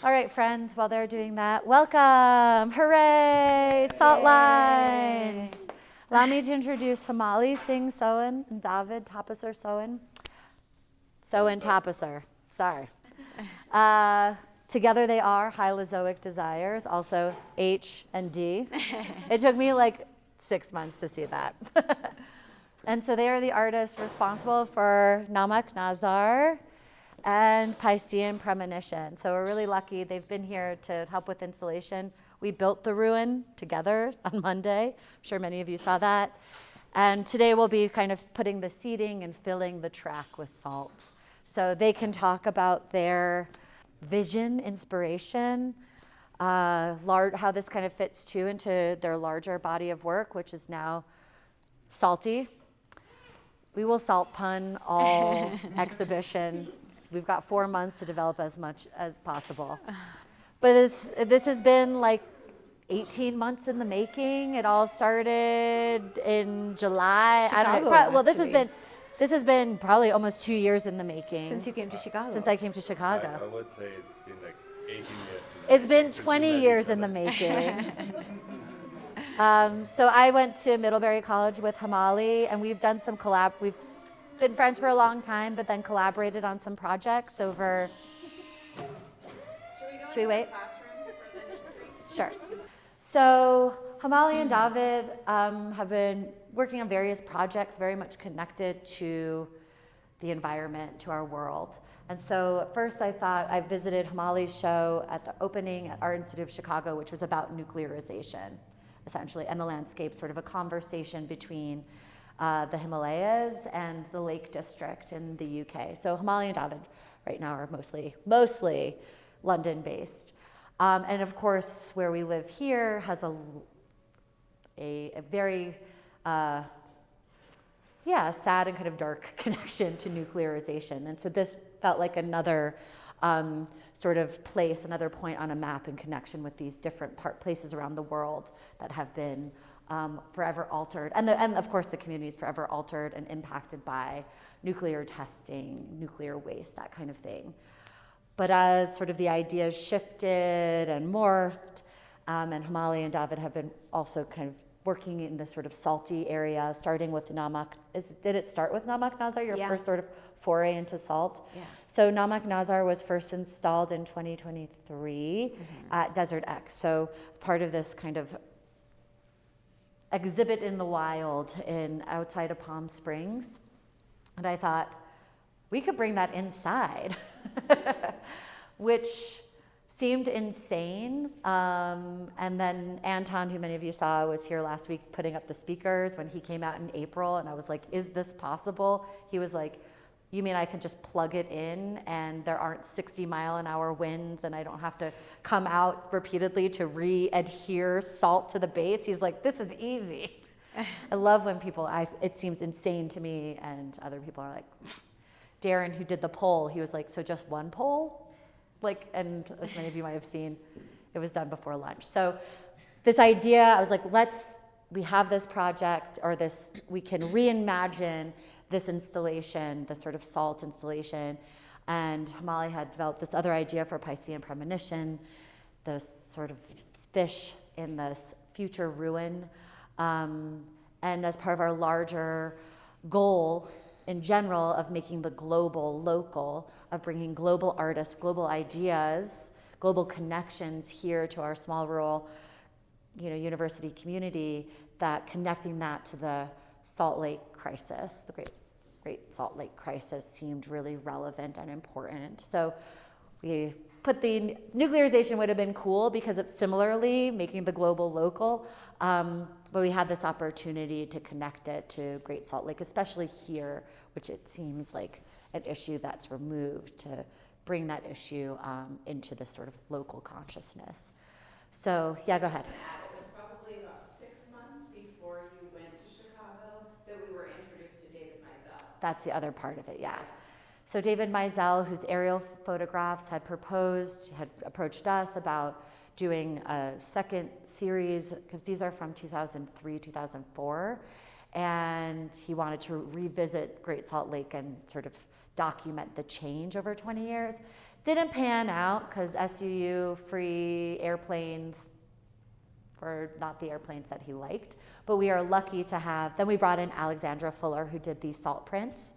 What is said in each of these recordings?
All right, friends, while they're doing that, welcome. Hooray, salt lines. Allow me to introduce Himali, Singh, Soin, and David, Tappeser, Soin. Soin, Tappeser, sorry. Together they are Hylozoic desires, also H and D. It took me like 6 months to see that. And so they are the artists responsible for Namak Nazar and Piscean Premonition. So we're really lucky. They've been here to help with installation. We built the ruin together on Monday. I'm sure many of you saw that. And today we'll be kind of putting the seating and filling the track with salt. So they can talk about their vision, inspiration, how this kind of fits too into their larger body of work, which is now salty. We will salt pun all exhibitions. We've got 4 months to develop as much as possible. But this has been like 18 months in the making. It all started in July. Chicago, I don't know. Well, this has been probably almost 2 years in the making. Since you came to Chicago. Since I came to Chicago. I would say it's been like 18 years. It's been 20 years in the making. So I went to Middlebury College with Himali, and we've done some We've been friends for a long time, but then collaborated on some projects over. Should we wait? Sure. So Himali and David have been working on various projects very much connected to the environment, to our world. And so at first I visited Himali's show at the opening at Art Institute of Chicago, which was about nuclearization, essentially, and the landscape, sort of a conversation between the Himalayas and the Lake District in the UK. So Himali and David right now are mostly London-based. And of course, where we live here has a very sad and kind of dark connection to nuclearization. And so this felt like another sort of place, another point on a map in connection with these different places around the world that have been forever altered. And of course the community is forever altered and impacted by nuclear testing, nuclear waste, that kind of thing. But as sort of the ideas shifted and morphed, and Himali and David have been also kind of working in this sort of salty area, starting with Namak. Did it start with Namak Nazar, your first sort of foray into salt? Yeah. So Namak Nazar was first installed in 2023 at Desert X. So part of this kind of exhibit in the wild outside of Palm Springs. And I thought, we could bring that inside, which seemed insane. And then Anton, who many of you saw, was here last week putting up the speakers when he came out in April. And I was like, is this possible? He was like, you mean I can just plug it in and there aren't 60-mile-an-hour winds and I don't have to come out repeatedly to re-adhere salt to the base? He's like, this is easy. I love when it seems insane to me, and other people are like, Darren, who did the poll, he was like, so just one poll? And as many of you might have seen, it was done before lunch. So this idea, I was like, we have this project, we can reimagine this installation, this sort of salt installation. And Himali had developed this other idea for Piscean Premonition, this sort of fish in this future ruin. And as part of our larger goal in general of making the global local, of bringing global artists, global ideas, global connections here to our small rural university community, that connecting that to the Salt Lake crisis, the Great Salt Lake crisis, seemed really relevant and important. So we put the nuclearization would have been cool because it's similarly making the global local, but we had this opportunity to connect it to Great Salt Lake, especially here, which it seems like an issue that's removed, to bring that issue into this sort of local consciousness. So yeah, go ahead. It was probably about 6 months before you went to Chicago that we were introduced to David Mizell. That's the other part of it, yeah. So David Mizell, whose aerial photographs had approached us about doing a second series, because these are from 2003, 2004, and he wanted to revisit Great Salt Lake and sort of document the change over 20 years. Didn't pan out because SUU free airplanes were not the airplanes that he liked, but we are lucky to have, then we brought in Alexandra Fuller, who did these salt prints,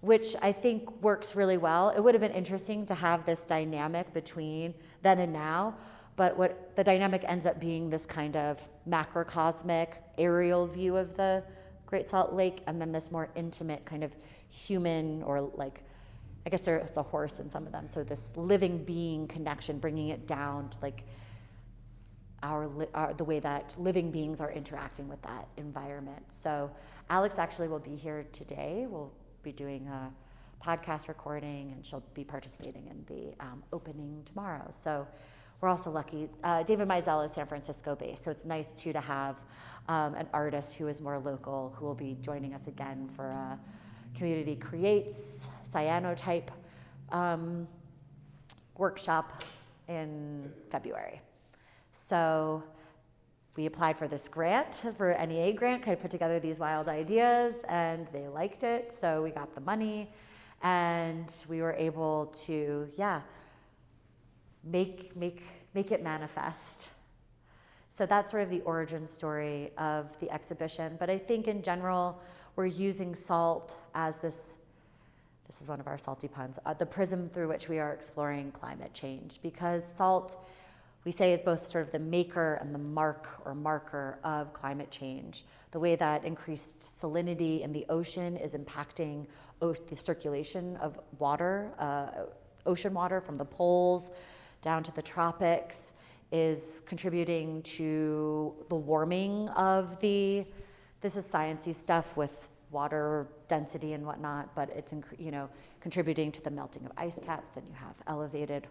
which I think works really well. It would have been interesting to have this dynamic between then and now, but what the dynamic ends up being this kind of macrocosmic aerial view of the Great Salt Lake, and then this more intimate kind of human, or like, I guess there's a horse in some of them, so this living being connection, bringing it down to like the way that living beings are interacting with that environment. So Alex actually will be here today. We'll be doing a podcast recording, and she'll be participating in the opening tomorrow. So we're also lucky. David Mizell is San Francisco based, so it's nice too to have an artist who is more local, who will be joining us again for a Community Creates cyanotype workshop in February. So we applied for this grant, for NEA grant, kind of put together these wild ideas, and they liked it, so we got the money, and we were able to, make it manifest. So that's sort of the origin story of the exhibition. But I think in general, we're using salt as this is one of our salty puns, the prism through which we are exploring climate change, because salt, we say, is both sort of the maker and the marker of climate change. The way that increased salinity in the ocean is impacting the circulation of water, ocean water from the poles down to the tropics, is contributing to the warming of this is sciencey stuff with water density and whatnot, but it's contributing to the melting of ice caps. Then you have elevated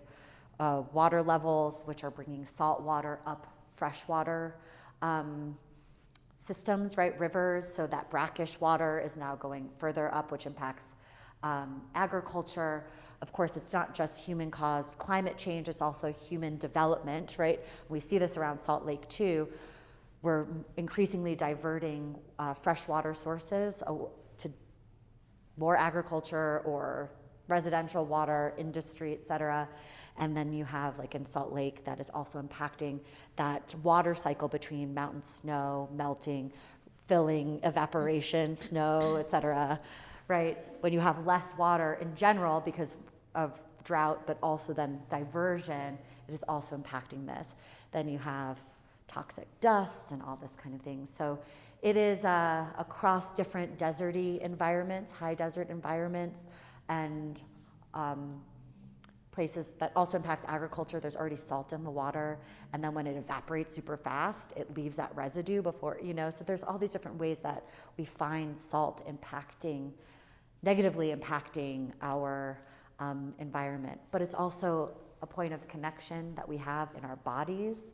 water levels, which are bringing salt water up freshwater systems, right, rivers, so that brackish water is now going further up, which impacts agriculture. Of course, it's not just human-caused climate change, it's also human development, right? We see this around Salt Lake too. We're increasingly diverting freshwater sources to more agriculture or residential water, industry, et cetera. And then you have, like in Salt Lake, that is also impacting that water cycle between mountain snow, melting, filling, evaporation, snow, et cetera, right? When you have less water in general because of drought, but also then diversion, it is also impacting this. Then you have toxic dust and all this kind of thing. So it is across different deserty environments, high desert environments, and places that also impacts agriculture. There's already salt in the water, and then when it evaporates super fast, it leaves that residue before, so there's all these different ways that we find salt negatively impacting our environment. But it's also a point of connection that we have in our bodies,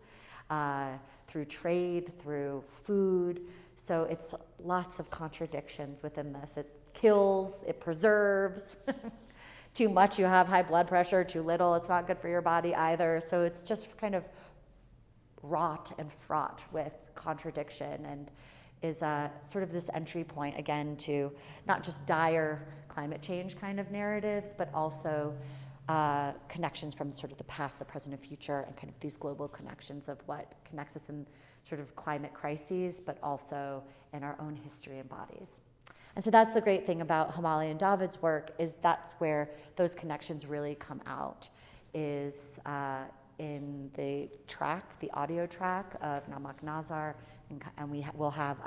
through trade, through food. So it's lots of contradictions within this. It kills, it preserves. Too much, you have high blood pressure. Too little, it's not good for your body either. So it's just kind of wrought and fraught with contradiction, and is sort of this entry point, again, to not just dire climate change kind of narratives, but also connections from sort of the past, the present, and future, and kind of these global connections of what connects us in sort of climate crises, but also in our own history and bodies. And so that's the great thing about Himali and David's work, is that's where those connections really come out, is in the track, the audio track of Namak Nazar, and we will have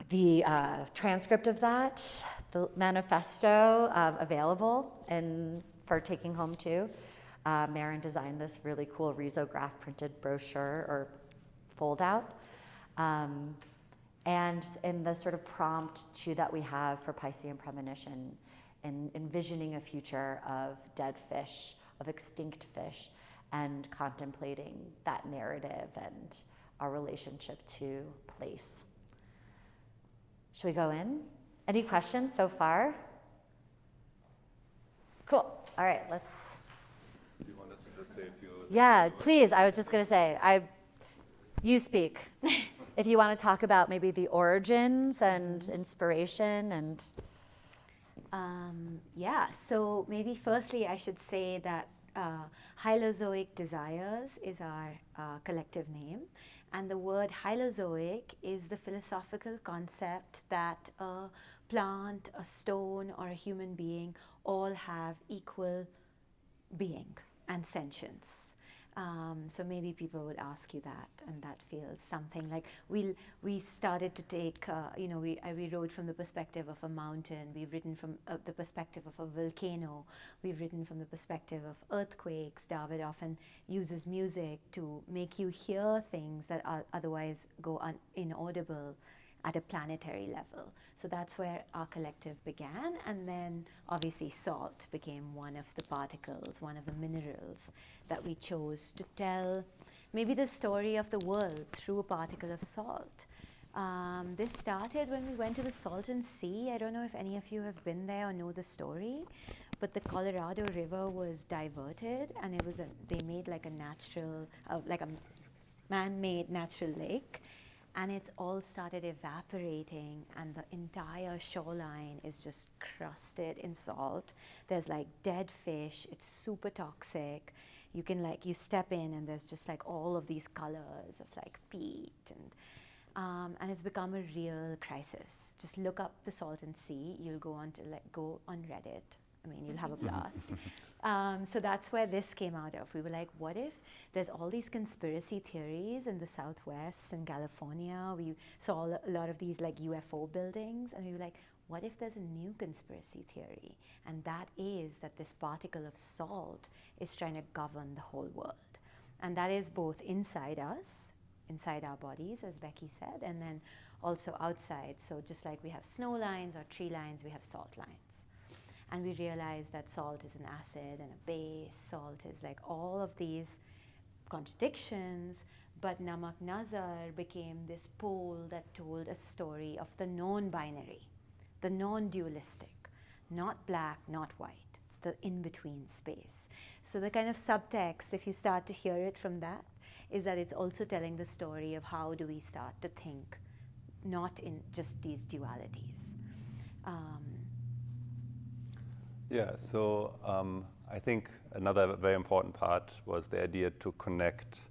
the transcript of that, the manifesto, available and for taking home too. Maren designed this really cool risograph printed brochure or fold out. And in the sort of prompt too that we have for Piscean premonition, and envisioning a future of dead fish, of extinct fish, and contemplating that narrative and our relationship to place. Should we go in? Any questions so far? Cool. All right, let's. Do you want us to just say a few? Yeah, please. I was just going to say, you speak. If you want to talk about maybe the origins and inspiration and. Yeah, so maybe firstly I should say that Hylozoic desires is our collective name, and the word Hylozoic is the philosophical concept that a plant, a stone, or a human being all have equal being and sentience. So maybe people would ask you that, and that feels something like we started to take, we wrote from the perspective of a mountain, we've written from the perspective of a volcano, we've written from the perspective of earthquakes. David often uses music to make you hear things that are otherwise go inaudible at a planetary level. So that's where our collective began, and then obviously salt became one of the particles, one of the minerals that we chose to tell maybe the story of the world through a particle of salt. This started when we went to the Salton Sea. I don't know if any of you have been there or know the story, but the Colorado River was diverted, and they made like a natural, like a man-made natural lake. And it's all started evaporating, and the entire shoreline is just crusted in salt. There's like dead fish. It's super toxic. You can you step in, and there's just like all of these colors of like peat, and it's become a real crisis. Just look up the Salton Sea. You'll go on Reddit. I mean, you'll have a blast. So that's where this came out of. We were like, what if there's all these conspiracy theories in the Southwest and California? We saw a lot of these like UFO buildings, and we were like, what if there's a new conspiracy theory? And that is that this particle of salt is trying to govern the whole world. And that is both inside us, inside our bodies, as Becky said, and then also outside. So just like we have snow lines or tree lines, we have salt lines. And we realized that salt is an acid and a base. Salt is like all of these contradictions. But Namak Nazar became this pole that told a story of the non-binary, the non-dualistic, not black, not white, the in-between space. So the kind of subtext, if you start to hear it from that, is that it's also telling the story of how do we start to think not in just these dualities. Yeah, so I think another very important part was the idea to connect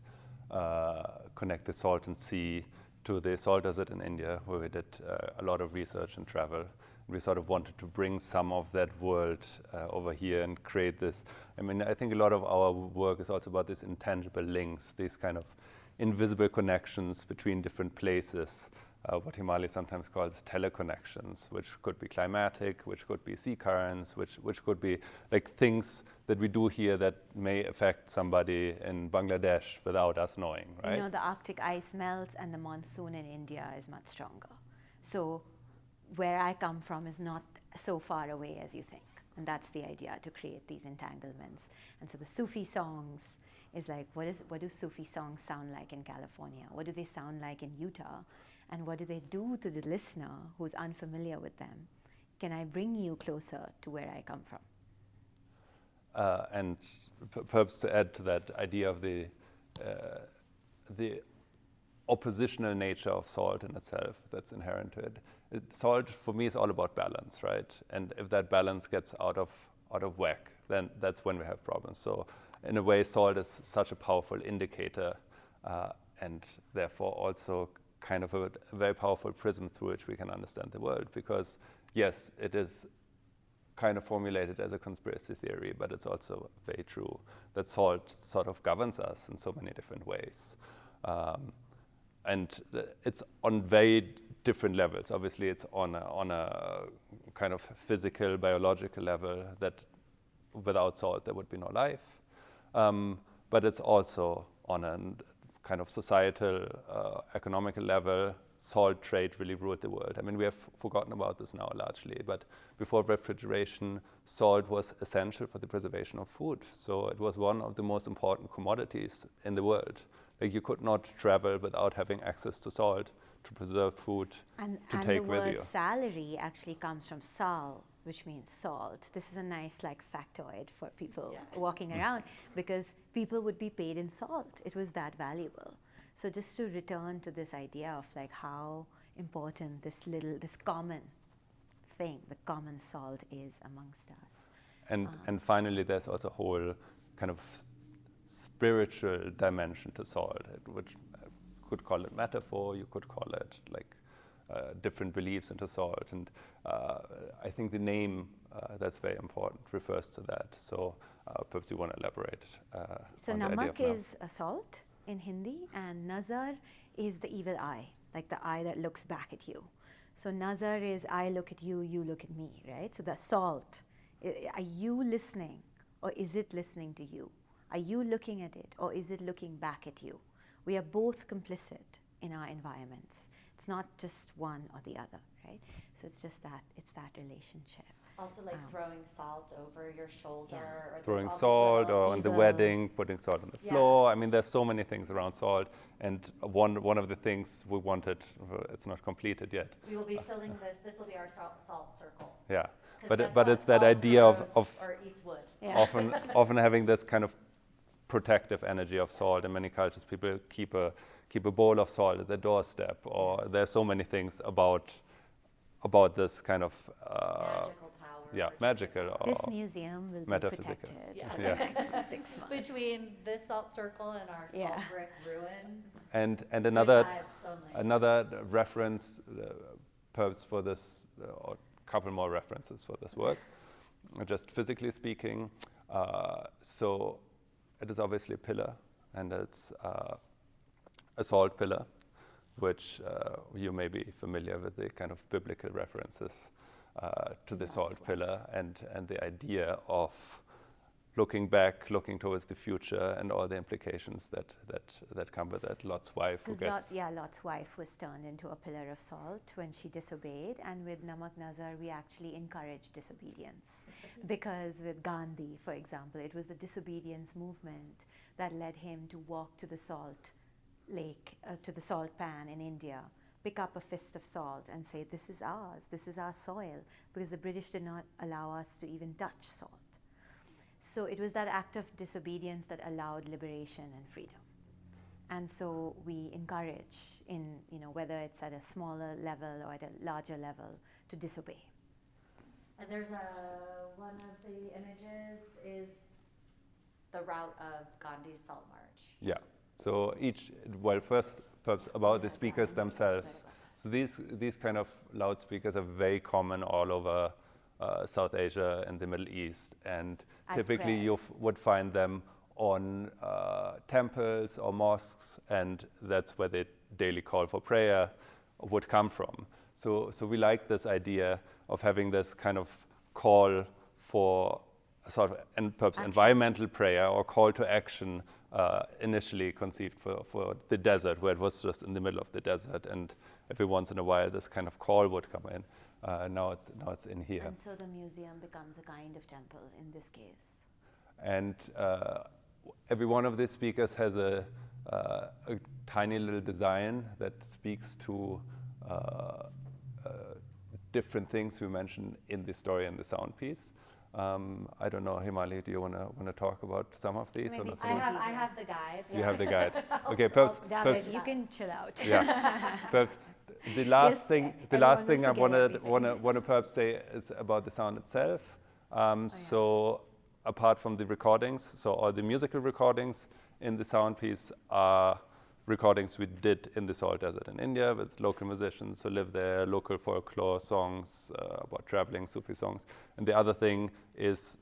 the Salton Sea to the salt desert in India, where we did a lot of research and travel. We sort of wanted to bring some of that world over here and create this. I mean, I think a lot of our work is also about these intangible links, these kind of invisible connections between different places. What Himali sometimes calls teleconnections, which could be climatic, which could be sea currents, which could be like things that we do here that may affect somebody in Bangladesh without us knowing, right? You know, the Arctic ice melts and the monsoon in India is much stronger. So where I come from is not so far away as you think. And that's the idea, to create these entanglements. And so the Sufi songs is like, what do Sufi songs sound like in California? What do they sound like in Utah? And what do they do to the listener who's unfamiliar with them? Can I bring you closer to where I come from? And perhaps to add to that idea of the oppositional nature of salt in itself that's inherent to it. Salt, for me, is all about balance, right? And if that balance gets out of whack, then that's when we have problems. So in a way, salt is such a powerful indicator, and therefore also kind of a very powerful prism through which we can understand the world, because yes, it is kind of formulated as a conspiracy theory, but it's also very true that salt sort of governs us in so many different ways. And it's on very different levels. Obviously, it's on a kind of physical, biological level that without salt there would be no life. But it's also on a kind of societal, economical level. Salt trade really ruled the world. I mean, we have forgotten about this now largely, but before refrigeration, salt was essential for the preservation of food. So it was one of the most important commodities in the world. Like, you could not travel without having access to salt to preserve food to take with you. And the word salary actually comes from sal, which means salt. This is a nice factoid for people walking around, because people would be paid in salt. It was that valuable. So just to return to this idea of how important this common thing the common salt is amongst us. And finally, there's also a whole kind of spiritual dimension to salt, which could call it metaphor, you could call it like different beliefs into salt. And I think the name, that's very important, refers to that. So perhaps you want to elaborate So on the idea of namak is a salt in Hindi, and nazar is the evil eye, like the eye that looks back at you. So nazar is I look at you, you look at me, right? So the salt, are you listening or is it listening to you? Are you looking at it or is it looking back at you? We are both complicit in our environments. It's not just one or the other, right? So it's just that, it's that relationship. Also, like throwing salt over your shoulder, or throwing there's all these salt, little or on the ego- wedding, putting salt on the Yeah. floor. I mean, there's so many things around salt. And one of the things we wanted, it's not completed yet. We will be filling this. This will be our salt circle. Yeah, 'Cause but guess but what? it's that Salt idea corrodes of or eats wood. Yeah. often having this kind of protective energy of salt. In many cultures, people keep a bowl of salt at their doorstep, or there's so many things about this kind of Magical power. yeah, or magical or This museum will be metaphysical. protected Yeah. for Yeah. the next 6 months. Between this salt circle and our salt Yeah. brick ruin. and good another vibes only. another reference perhaps for this, or a couple more references for this work, just physically speaking. So it is obviously a pillar, and it's a salt pillar, which you may be familiar with the kind of biblical references to the salt pillar, and the idea of looking back, looking towards the future, and all the implications that come with it. Lot's wife who Because gets Lot's wife was turned into a pillar of salt when she disobeyed, and with Namak Nazar we actually encourage disobedience. Because with Gandhi, for example, it was the disobedience movement that led him to walk to the salt lake, to the salt pan in India, pick up a fist of salt and say, this is ours, this is our soil, because the British did not allow us to even touch salt. So it was that act of disobedience that allowed liberation and freedom. And so we encourage, in whether it's at a smaller level or at a larger level, to disobey. And there's one of the images is the route of Gandhi's Salt March. Yeah. So first perhaps about the speakers themselves. So these kind of loudspeakers are very common all over South Asia and the Middle East, and As typically prayer. you would find them on temples or mosques, and that's where the daily call for prayer would come from. So we like this idea of having this kind of call for a sort of, and perhaps environmental prayer or call to action, initially conceived for the desert, where it was just in the middle of the desert, and every once in a while this kind of call would come in. Now it's in here. And so the museum becomes a kind of temple in this case. And every one of these speakers has a tiny little design that speaks to different things we mentioned in the story and the sound piece. I don't know, Himali, do you want to talk about some of these? Maybe or not it's so I much? have the guide. You have the guide. Okay, I'll- perhaps, David, perhaps you can chill out. yeah. Perhaps the last thing I forget want to perhaps say is about the sound itself. So apart from the recordings, so all the musical recordings in the sound piece are recordings we did in the salt desert in India with local musicians who live there, local folklore songs about traveling, Sufi songs. And the other thing is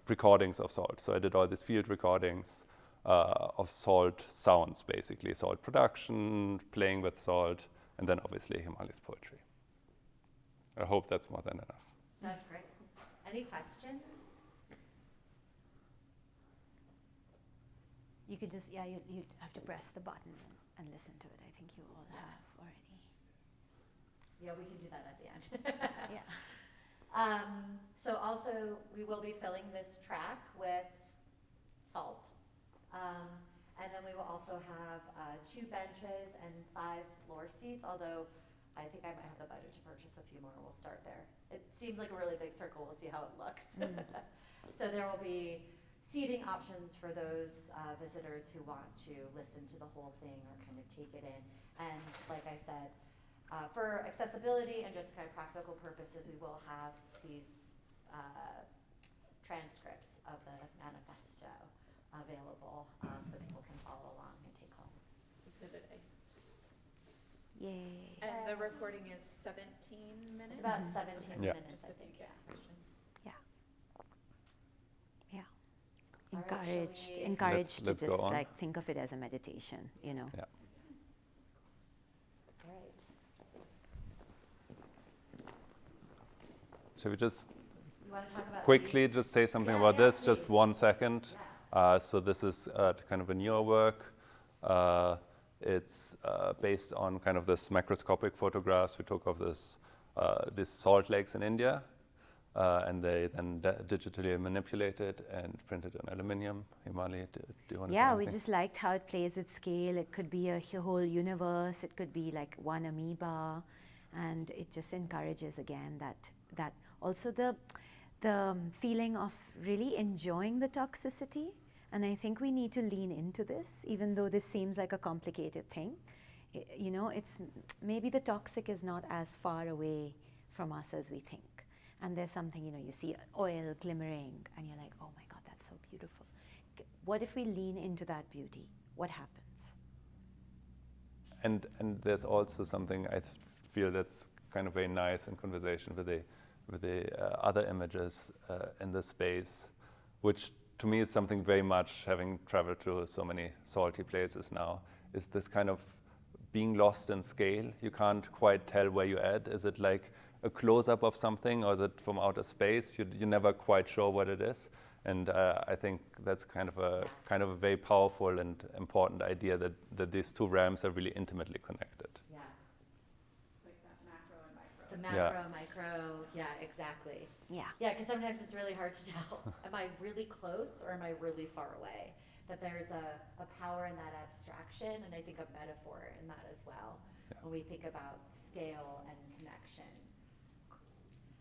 recordings of salt. So I did all these field recordings of salt sounds, basically, salt production, playing with salt, and then obviously Himali's poetry. I hope that's more than enough. That's great. Any questions? You could just, you have to press the button and listen to it. I think you all have already. Yeah, we can do that at the end. Yeah. So also, we will be filling this track with salt. And then we will also have 2 benches and 5 floor seats, although I think I might have the budget to purchase a few more. We'll start there. It seems like a really big circle. We'll see how it looks. So there will be seating options for those visitors who want to listen to the whole thing or kind of take it in. And like I said, For accessibility and just kind of practical purposes, we will have these transcripts of the manifesto available, so people can follow along and take home. Exhibit A. Yay. And the recording is 17 minutes? It's about 17 Yeah. minutes, Just I if you think, get yeah. questions. All right, Encouraged, shall we- encouraged Let's to go just on. like think of it as a meditation, you know. Yeah. All right. Should we just You want to talk about quickly these? just say something Yeah, about yeah, this? Just please. 1 second. Yeah. So this is kind of a newer work. It's based on kind of this macroscopic photographs we took of these salt lakes in India. And they then digitally manipulated and printed on aluminium. Himali, do you want to say Yeah, we anything? just liked how it plays with scale. It could be a whole universe. It could be like one amoeba, and it just encourages again that also the feeling of really enjoying the toxicity. And I think we need to lean into this, even though this seems like a complicated thing. You know, it's maybe the toxic is not as far away from us as we think. And there's something, you know, you see oil glimmering and you're like, oh my God, that's so beautiful. What if we lean into that beauty? What happens? And there's also something I feel that's kind of very nice in conversation with the other images in this space, which to me is something very much, having traveled to so many salty places now, is this kind of being lost in scale. You can't quite tell where you're at. Is it like a close-up of something, or is it from outer space? You're never quite sure what it is. And I think that's kind of a very powerful and important idea that these two realms are really intimately connected. Yeah. Like that macro and micro. The Yeah. macro, micro, yeah, exactly. Yeah. Yeah, because sometimes it's really hard to tell. Am I really close or am I really far away? That there's a power in that abstraction, and I think a metaphor in that as well, when we think about scale and connection.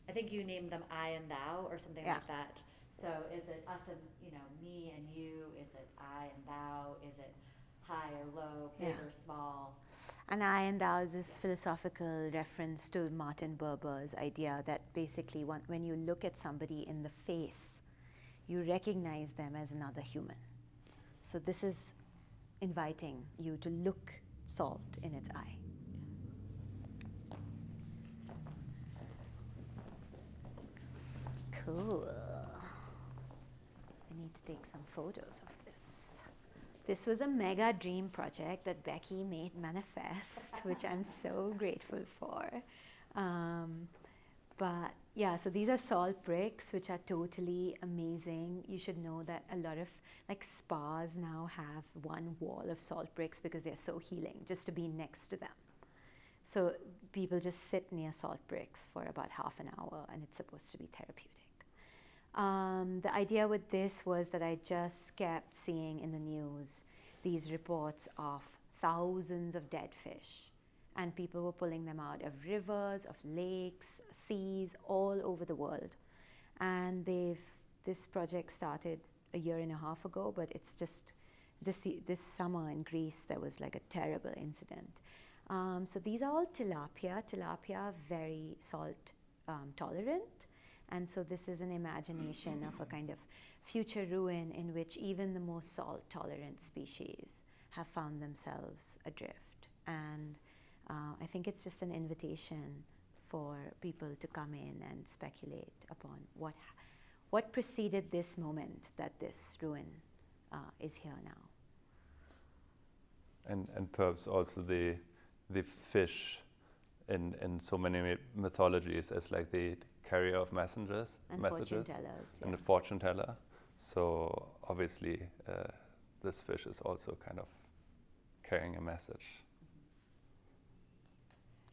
I think you named them I and thou or something Yeah. like that. So is it us and, you know, me and you? Is it I and thou? Is it high or low, big Yeah. or small? And I and thou is this philosophical reference to Martin Buber's idea that basically when you look at somebody in the face, you recognize them as another human. So this is inviting you to look salt in its eye. Cool. I need to take some photos of this. This was a mega dream project that Becky made manifest, which I'm so grateful for. But yeah, so these are salt bricks, which are totally amazing. You should know that a lot of like spas now have one wall of salt bricks because they're so healing, just to be next to them. So people just sit near salt bricks for about half an hour, and it's supposed to be therapeutic. The idea with this was that I just kept seeing in the news these reports of thousands of dead fish, and people were pulling them out of rivers, of lakes, seas, all over the world. And this project started a year and a half ago, but it's just this summer in Greece there was like a terrible incident. So these are all tilapia. Tilapia are very salt tolerant. And so this is an imagination of a kind of future ruin in which even the most salt-tolerant species have found themselves adrift. And I think it's just an invitation for people to come in and speculate upon what preceded this moment that this ruin is here now. And perhaps also the fish in so many mythologies as like the carrier of messages And fortune tellers. and Yeah. the fortune teller. So obviously this fish is also kind of carrying a message.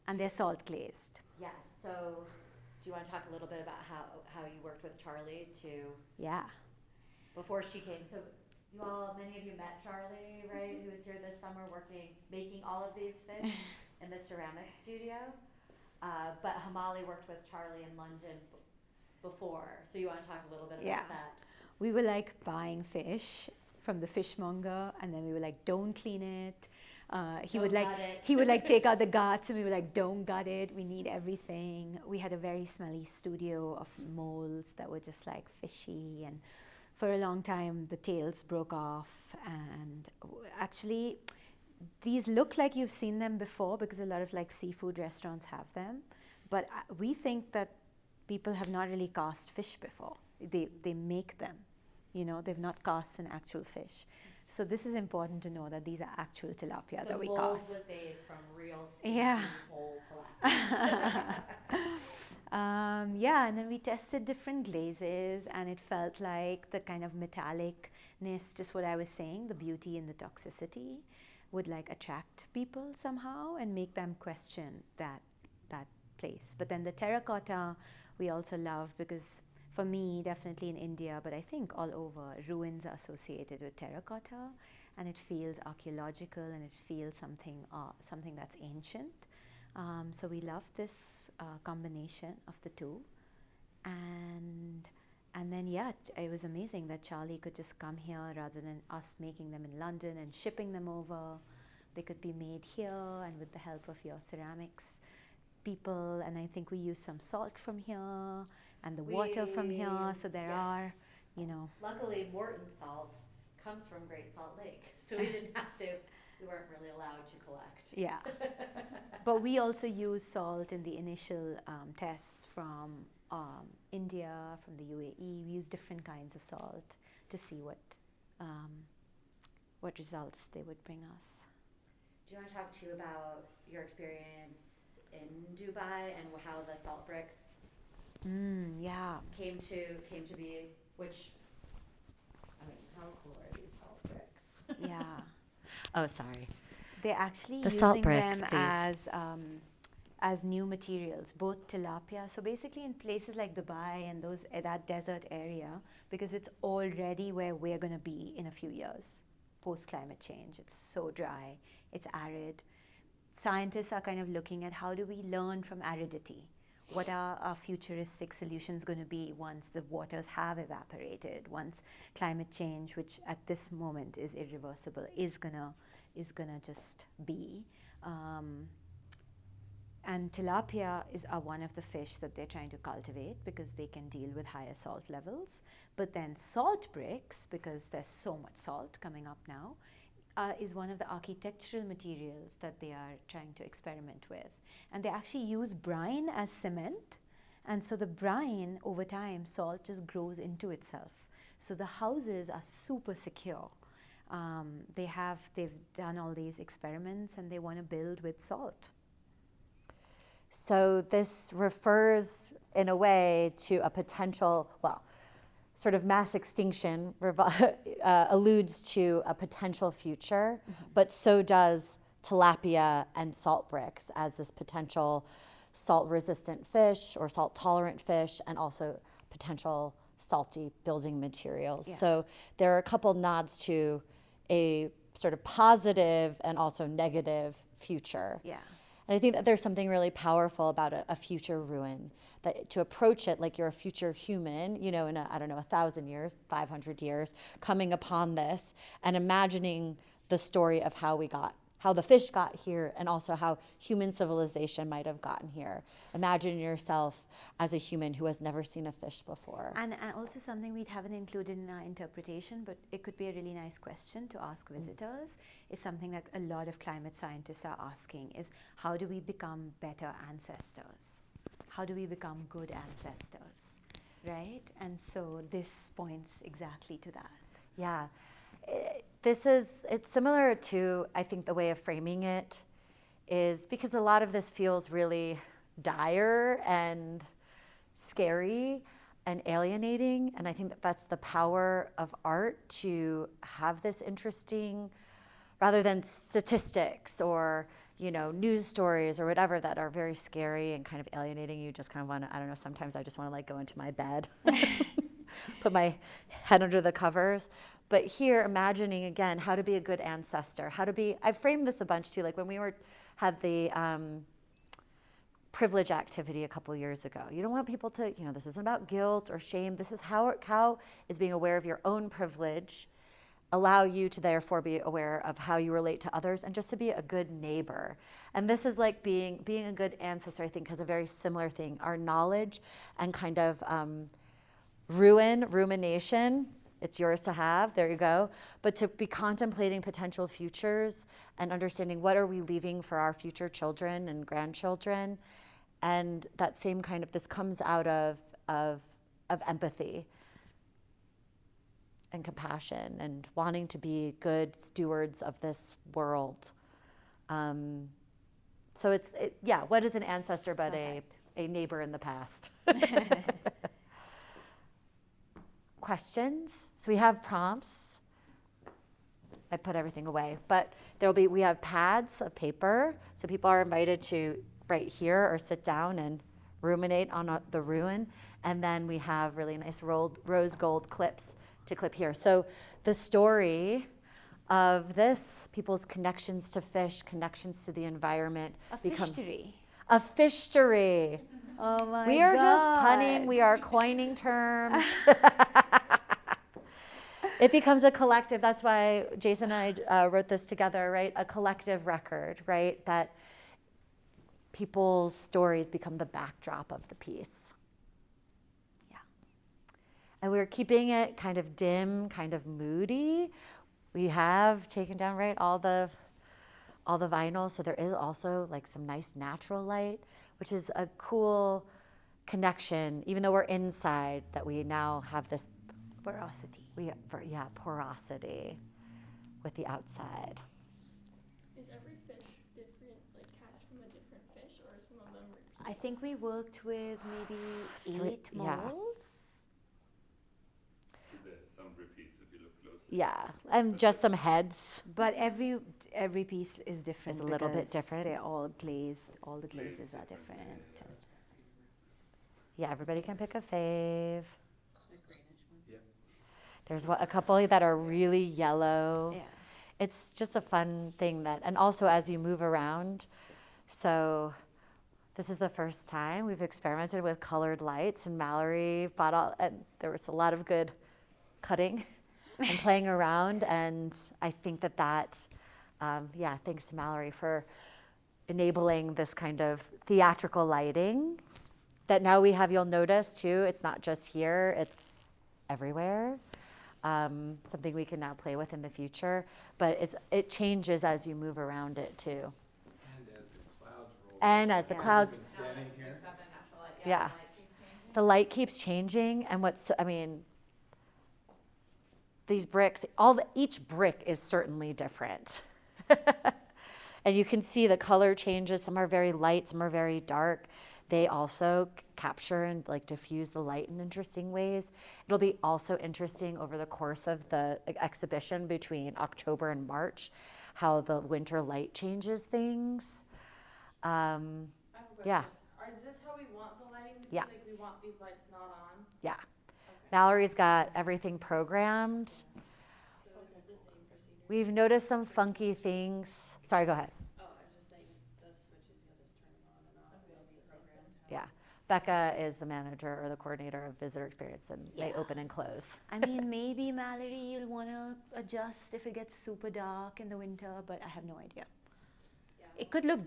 And they're salt glazed. Yes, so do you want to talk a little bit about how you worked with Charlie Yeah. before she came? So many of you met Charlie, right, who was here this summer making all of these fish in the ceramic studio. But Himali worked with Charlie in London before. So you want to talk a little bit about Yeah. that? We were like buying fish from the fishmonger, and then we were like, don't clean it. He Don't would like gut it. he would like take out the guts, and we were like, don't gut it. We need everything. We had a very smelly studio of molds that were just like fishy, and for a long time the tails broke off. And actually, these look like you've seen them before because a lot of like seafood restaurants have them, but we think that people have not really cast fish before. They make them, you know, they've not cast an actual fish. So this is important to know that these are actual tilapia that we The mold cast. was made from real Yeah. whole tilapia. Yeah, and then we tested different glazes, and it felt like the kind of metallicness, just what I was saying, the beauty and the toxicity would like attract people somehow and make them question that place. But then the terracotta we also loved because for me, definitely in India, but I think all over, ruins are associated with terracotta, and it feels archaeological, and it feels something that's ancient. So we love this combination of the two, and then it was amazing that Charlie could just come here rather than us making them in London and shipping them over. They could be made here, and with the help of your ceramics people, and I think we use some salt from here and the water from here, so there are, you know. Luckily, Morton salt comes from Great Salt Lake, so we we weren't really allowed to collect. Yeah. But we also use salt in the initial tests from India, from the UAE. We use different kinds of salt to see what results they would bring us. Do you want to talk too about your experience in Dubai and how the salt bricks Yeah. came to be? Which, I mean, how cool are these salt bricks? Yeah. Oh, sorry. They're actually The salt using bricks, them as new materials, both tilapia. So basically in places like Dubai and that desert area, because it's already where we're going to be in a few years, post climate change. It's so dry, it's arid. Scientists are kind of looking at how do we learn from aridity? What are our futuristic solutions going to be once the waters have evaporated, once climate change, which at this moment is irreversible, is gonna just be. And tilapia are one of the fish that they're trying to cultivate because they can deal with higher salt levels. But then salt bricks, because there's so much salt coming up now, is one of the architectural materials that they are trying to experiment with. And they actually use brine as cement. And so the brine, over time, salt just grows into itself. So the houses are super secure. They've done all these experiments, and they want to build with salt. So this refers in a way to a potential, sort of mass extinction alludes to a potential future, but so does tilapia and salt bricks as this potential salt-resistant fish or salt-tolerant fish, and also potential salty building materials. Yeah. So there are a couple nods to a sort of positive and also negative future. Yeah. And I think that there's something really powerful about a future ruin, that to approach it like you're a future human, in 1,000 years, 500 years, coming upon this and imagining the story of how the fish got here, and also how human civilization might have gotten here. Imagine yourself as a human who has never seen a fish before. And also something we haven't included in our interpretation, but it could be a really nice question to ask visitors, is something that a lot of climate scientists are asking, is how do we become better ancestors? How do we become good ancestors, right? And so this points exactly to that. Yeah. It's similar to, I think, the way of framing it is because a lot of this feels really dire and scary and alienating. And I think that that's the power of art, to have this interesting, rather than statistics or, news stories or whatever that are very scary and kind of alienating. You just kind of want to, I don't know, sometimes I just want to go into my bed, put my head under the covers. But here, imagining again how to be a good ancestor, I've framed this a bunch too, like when we had the privilege activity a couple years ago. You don't want people to, this isn't about guilt or shame. This is how is being aware of your own privilege allow you to therefore be aware of how you relate to others and just to be a good neighbor. And this is like being a good ancestor, I think, has a very similar thing. Our knowledge and kind of rumination, it's yours to have, there you go. But to be contemplating potential futures and understanding what are we leaving for our future children and grandchildren. And that same kind of, this comes out of empathy and compassion and wanting to be good stewards of this world. So what is an ancestor but a neighbor in the past? Questions? So we have prompts. I put everything away, but we have pads of paper, so people are invited to write here or sit down and ruminate on the ruin, and then we have really nice rose gold clips to clip here. So the story of this, people's connections to fish, connections to the environment, A fishtory. A fishtory. Oh my God. We are just punning, we are coining terms. It becomes a collective, that's why Jason and I wrote this together, right? A collective record, right? That people's stories become the backdrop of the piece. Yeah. And we're keeping it kind of dim, kind of moody. We have taken down, right, all the vinyl, so there is also like some nice natural light, which is a cool connection, even though we're inside, that we now have this Porosity. porosity with the outside. Is every fish different, like cast from a different fish, or some of them repeat? I think we worked with maybe 8 yeah. molds. Some repeats if you look closely. Yeah, and just some heads. But every piece is different. Is a little bit because different. They're all glazed. All the glazes are different. Yeah, everybody can pick a fave. The greenish one? Yeah. There's a couple that are really yellow. Yeah. It's just a fun thing and also as you move around, so this is the first time we've experimented with colored lights, and Mallory and there was a lot of good cutting and playing around, and I think that thanks to Mallory for enabling this kind of theatrical lighting that now we have. You'll notice too, it's not just here, it's everywhere. Something we can now play with in the future, but it changes as you move around it too. And as the clouds roll. Standing here. Have the natural light. Yeah. The light keeps changing, and these bricks, each brick is certainly different. And you can see the color changes. Some are very light, some are very dark. They also capture and diffuse the light in interesting ways. It'll be also interesting over the course of the exhibition between October and March, how the winter light changes things. I have a question. Yeah. Is this how we want the lighting to be? Yeah. Like we want these lights not on? Yeah. Okay. Mallory's got everything programmed. So it's the same procedure? We've noticed some funky things. Sorry, go ahead. Oh, I was just saying those switches, you'll just turn them on and off. Okay, They'll be programmed. Yeah. Becca is the manager or the coordinator of visitor experience, and they Yeah. open and close. I mean, maybe Mallory, you'll want to adjust if it gets super dark in the winter, but I have no idea. Yeah. It could look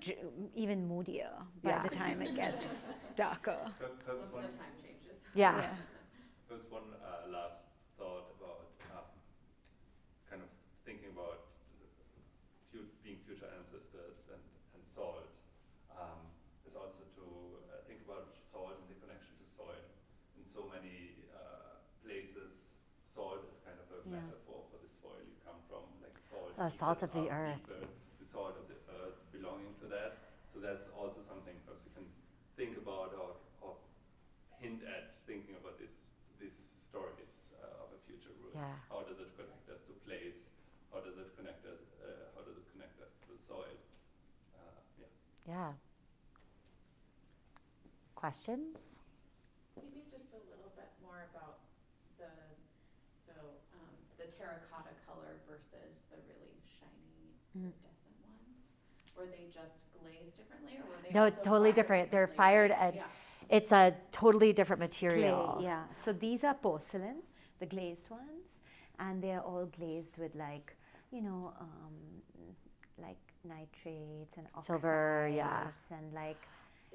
even moodier by Yeah. the time it gets darker. Once the time changes. Yeah. There's one last thought about kind of thinking about being future ancestors and salt. Is also to think about salt and the connection to soil. In so many places, salt is kind of a Yeah. metaphor for the soil you come from, like salt. Salt of people, the our earth. people, the salt of the earth belonging to that. So that's also something perhaps you can think about or hint at thinking about these stories of a future route. Yeah. How does it connect us to place? How does it connect us? How does it connect us to the soil? Yeah. Questions? Maybe just a little bit more about the terracotta color versus the really shiny iridescent ones. Were they just glazed differently, or were they No, also totally fired different. They're differently? fired at, Yeah. it's a totally different Clay, material. yeah. So these are porcelain, the glazed ones, and they're all glazed with like, like nitrates and Silver, oxides yeah. and like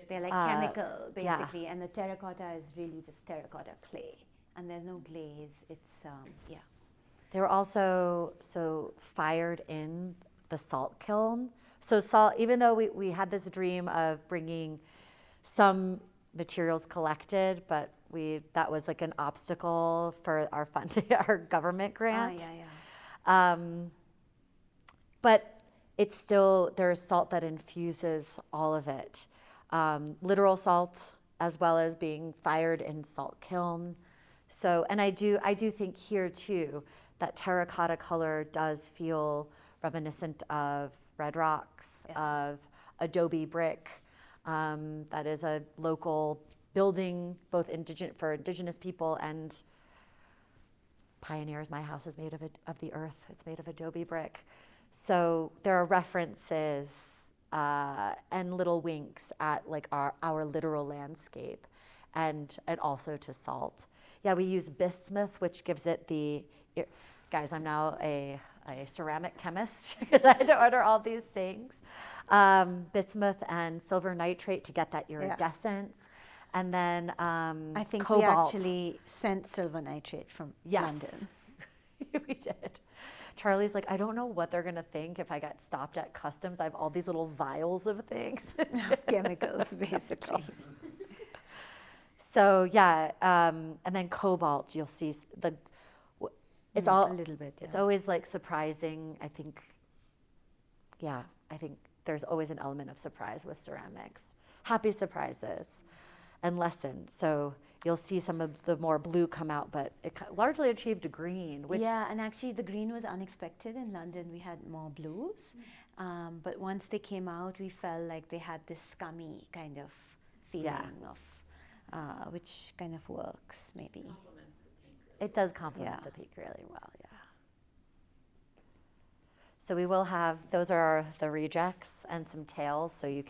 they're like Uh, chemical yeah. basically, and the terracotta is really just terracotta clay, and there's no glaze. It's yeah. They were also fired in the salt kiln. So salt, even though we had this dream of bringing some materials collected, but that was like an obstacle for our funding, our government grant. Yeah. But it's still, there's salt that infuses all of it. Literal salt, as well as being fired in salt kiln. So, and I do think here too, that terracotta color does feel reminiscent of red rocks, of adobe brick. That is a local building, both for indigenous people and pioneers. My house is made of the earth. It's made of adobe brick. So there are references and little winks at like our literal landscape, and also to salt. Yeah, we use bismuth, which gives it guys, I'm now a ceramic chemist because I had to order all these things. Bismuth and silver nitrate to get that iridescence. And then I think cobalt. we actually sent silver nitrate from Yes. London. We did. Charlie's like, I don't know what they're going to think if I got stopped at customs. I have all these little vials of things. Of chemicals, basically. So yeah, and then cobalt, you'll see it's all a little bit. It's Yeah. always like surprising. I think there's always an element of surprise with ceramics. Happy surprises and lessons. So you'll see some of the more blue come out, but it largely achieved a green, which Yeah, and actually the green was unexpected. In London we had more blues, but once they came out we felt like they had this scummy kind of feeling of which kind of works maybe. it does complement Yeah. the peak really well, yeah. So we will have, those are the rejects and some tails, so we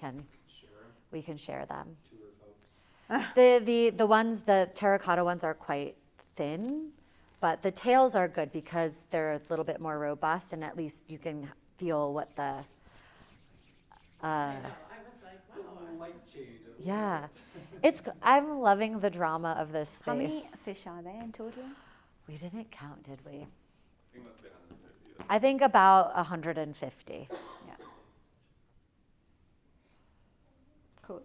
can share them. The ones, the terracotta ones are quite thin, but the tails are good because they're a little bit more robust, and at least you can feel what the I was like, wow. Light change. yeah. I'm loving the drama of this space. How many fish are there in total? We didn't count, did we? I think it must be 150. I think about 150. Yeah. Cool.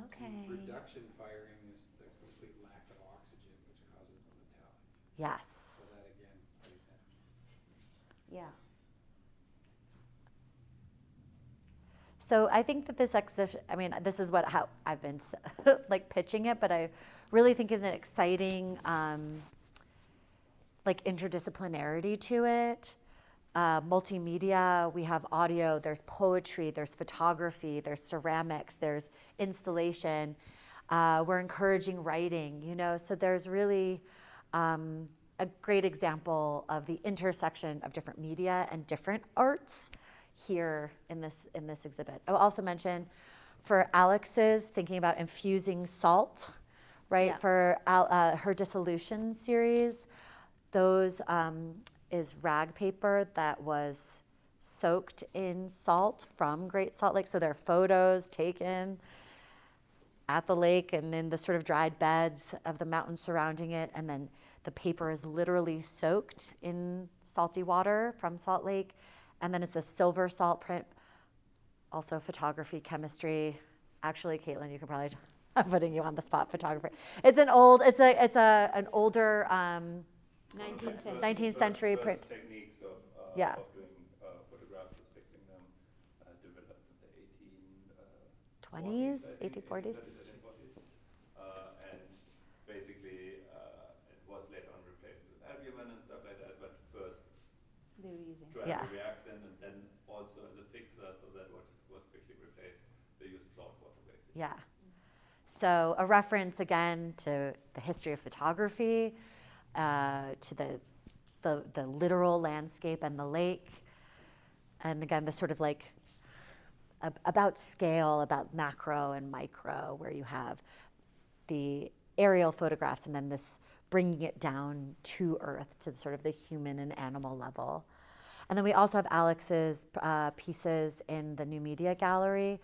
Okay. Reduction firing is the complete lack of oxygen, which causes the lethality. Yes. So that again plays in. Yeah. So I think that this exhibition, I mean, this is how I've been like pitching it, but I really think it's an exciting like interdisciplinarity to it. Multimedia, we have audio, there's poetry, there's photography, there's ceramics, there's installation. We're encouraging writing, so there's really a great example of the intersection of different media and different arts here in this exhibit. I'll also mention for Alex's, thinking about infusing salt, right? Yeah. For her dissolution series, those is rag paper that was soaked in salt from Great Salt Lake. So there are photos taken at the lake and in the sort of dried beds of the mountains surrounding it. And then the paper is literally soaked in salty water from Salt Lake. And then it's a silver salt print, also photography, chemistry. Actually, Caitlin, you can probably, I'm putting you on the spot, photographer. It's an older 19th century. 19th century First print. techniques of Yeah. doing photographs, of fixing them, developed in the 20s, 1840s, I think, 1840s. 1840s. And basically, it was later on replaced with albumin and stuff like that, but first They were using dry Yeah. reactant, and then also as a fixer, so that was quickly replaced. They used salt water basically. Yeah. So a reference again to the history of photography, to the literal landscape and the lake, and again the sort of like about scale, about macro and micro, where you have the aerial photographs and then this bringing it down to earth, to sort of the human and animal level. And then we also have Alex's pieces in the New Media Gallery,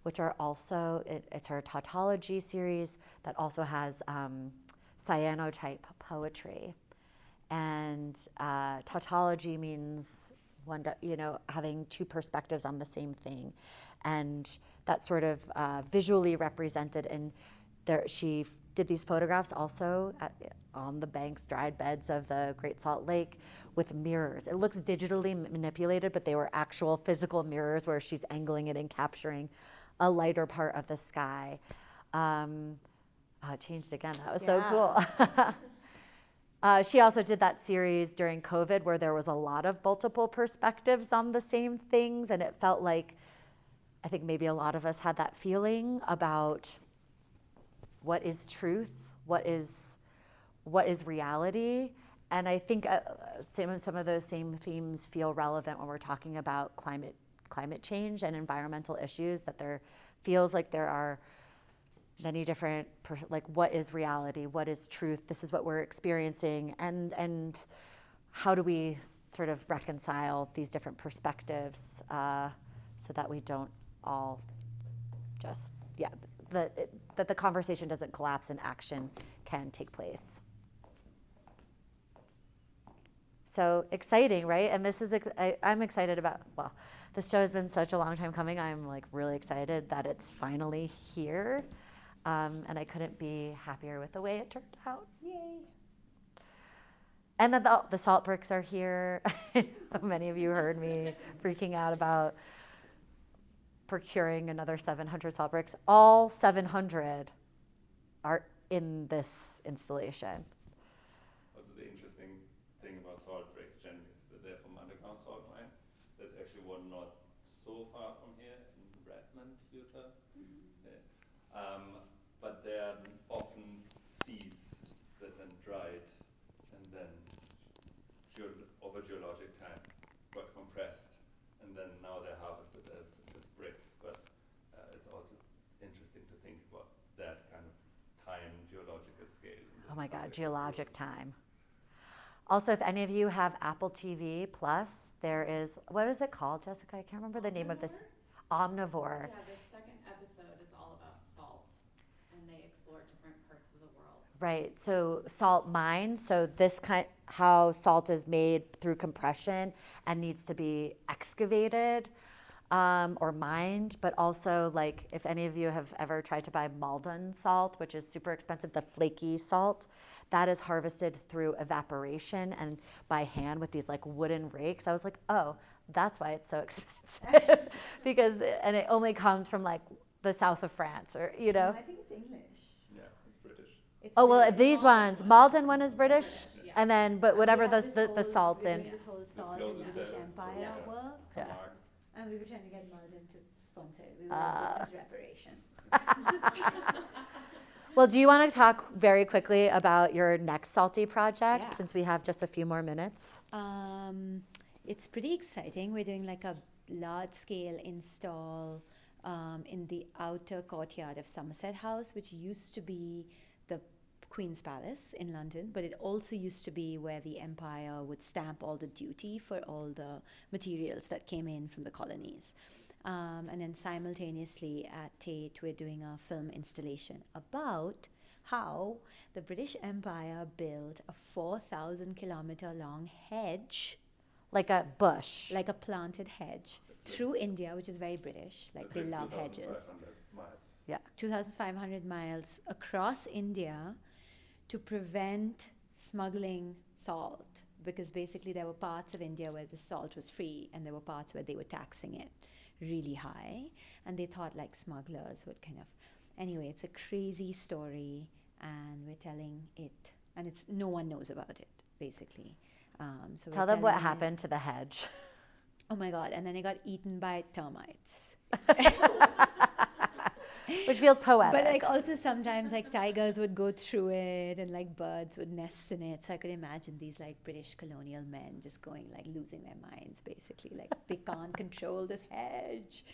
which are also, it's her tautology series that also has cyanotype poetry. And tautology means having two perspectives on the same thing. And that's sort of visually represented in there. She did these photographs also on the dried beds of the Great Salt Lake with mirrors. It looks digitally manipulated, but they were actual physical mirrors where she's angling it and capturing a lighter part of the sky. It changed again. That was so cool. She also did that series during COVID where there was a lot of multiple perspectives on the same things, and it felt like, I think maybe a lot of us had that feeling about what is truth, what is reality. And I think some of those same themes feel relevant when we're talking about climate change and environmental issues, that there feels like there are many different, what is reality, what is truth, this is what we're experiencing, and how do we sort of reconcile these different perspectives so that we don't all just, that the conversation doesn't collapse and action can take place. So exciting, right? And this is, I'm excited about, this show has been such a long time coming. I'm really excited that it's finally here. And I couldn't be happier with the way it turned out. Yay. And then the salt bricks are here. Many of you heard me freaking out about procuring another 700 salt bricks. All 700 are in this installation. Also, the interesting thing about salt bricks generally is that they're from underground salt mines. There's actually one not so far from here in Redmond, Utah. But they are often seeds that then dried and then over geologic time got compressed, and then now they're harvested as bricks. But it's also interesting to think about that kind of time, geological scale. Oh my God, geologic time. Also, if any of you have Apple TV Plus, there is, what is it called, Jessica? I can't remember the name of this. Omnivore. Yeah, the second episode is all about salt, and they explore different parts of the world. Right, so salt mines, so how salt is made through compression and needs to be excavated or mined, but also if any of you have ever tried to buy Malden salt, which is super expensive, the flaky salt, that is harvested through evaporation and by hand with these wooden rakes. I was like, oh, that's why it's so expensive and it only comes from the south of France or, I think it's English. Yeah, it's British. These ones, Malden one is British, Yeah. and then, but whatever the salt in. This whole salt flow in the the British cell. Empire Yeah. work. Yeah. And we were trying to get Malden to sponsor it. We were like, this is reparation. Well, do you want to talk very quickly about your next salty project, Yeah. since we have just a few more minutes? It's pretty exciting. We're doing a large-scale install in the outer courtyard of Somerset House, which used to be the Queen's Palace in London, but it also used to be where the Empire would stamp all the duty for all the materials that came in from the colonies. And then simultaneously at Tate, we're doing a film installation about how the British Empire built a 4,000-kilometer long hedge, Like a bush. like a planted hedge, through India, which is very British. They love hedges. 2,500 miles. Yeah. 2,500 miles across India to prevent smuggling salt, because basically there were parts of India where the salt was free and there were parts where they were taxing it really high, and they thought smugglers would anyway, it's a crazy story and we're telling it, and no one knows about it basically. So Tell them what happened to the hedge. Oh my God, and then it got eaten by termites. Which feels poetic. But also sometimes tigers would go through it, and birds would nest in it. So I could imagine these British colonial men just going losing their minds basically. They can't control this hedge.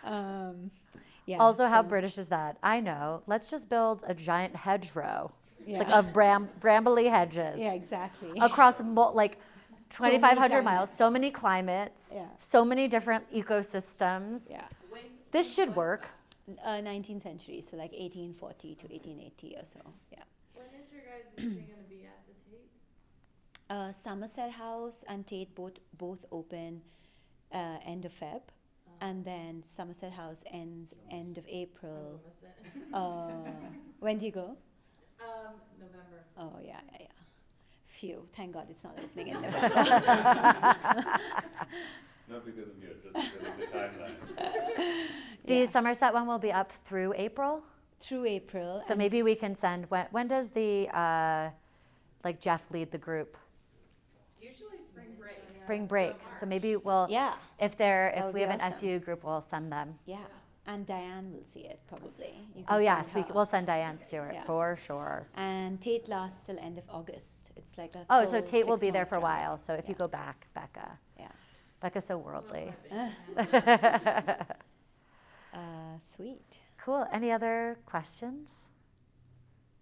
Yeah. Also, how British is that? I know. Let's just build a giant hedgerow. like of brambly hedges. Yeah, exactly. Across like 2,500 miles, climates. so many climates, Yeah. so many different ecosystems. Yeah. This should work. 19th century, so like 1840 to 1880 or so. Yeah. When is your guys' history gonna be at the Tate? Somerset House and Tate both open end of Feb, and then Somerset House ends end of April. When do you go? November. Oh yeah. Phew, thank God it's not opening in November. Not because of you, just because of the timeline. The Somerset one will be up through April. Through April. So maybe we can send, when does the, like Jeff lead the group? Usually spring break. Spring break. So maybe we'll, Yeah. if would we be have an awesome. SU group, we'll send them. Yeah. And Diane will see it probably. You Oh can yes, send her. we'll send Diane Stewart Yeah. for sure. And Tate lasts till end of August. It's like a Oh, so full Tate will be there 6-month for a run. while. So if you Yeah. go back, Becca. Yeah. Becca's so worldly. Sweet. Cool. Any other questions?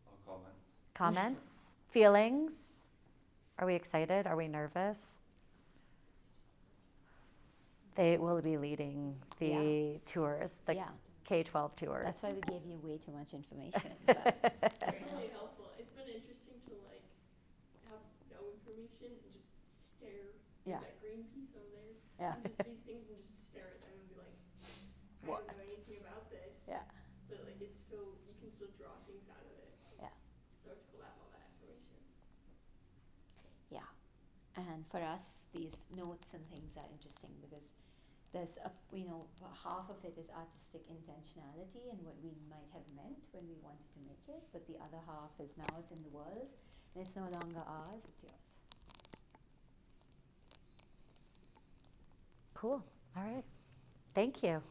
Or comments? Comments? Feelings? Are we excited? Are we nervous? They will be leading the tours, the Yeah. K-12 tours. That's why we gave you way too much information. But It's really helpful. It's been interesting to like have no information and just stare Yeah. at that green piece over there. Yeah. And just these things and just stare at them and be like, I What? don't know anything about this. Yeah. But like it's still, you can still draw things out of it. Yeah. So it's cool to have all that information. yeah. And for us, these notes and things are interesting because there's half of it is artistic intentionality and what we might have meant when we wanted to make it, but the other half is now it's in the world and it's no longer ours, it's yours. Cool. All right. Thank you.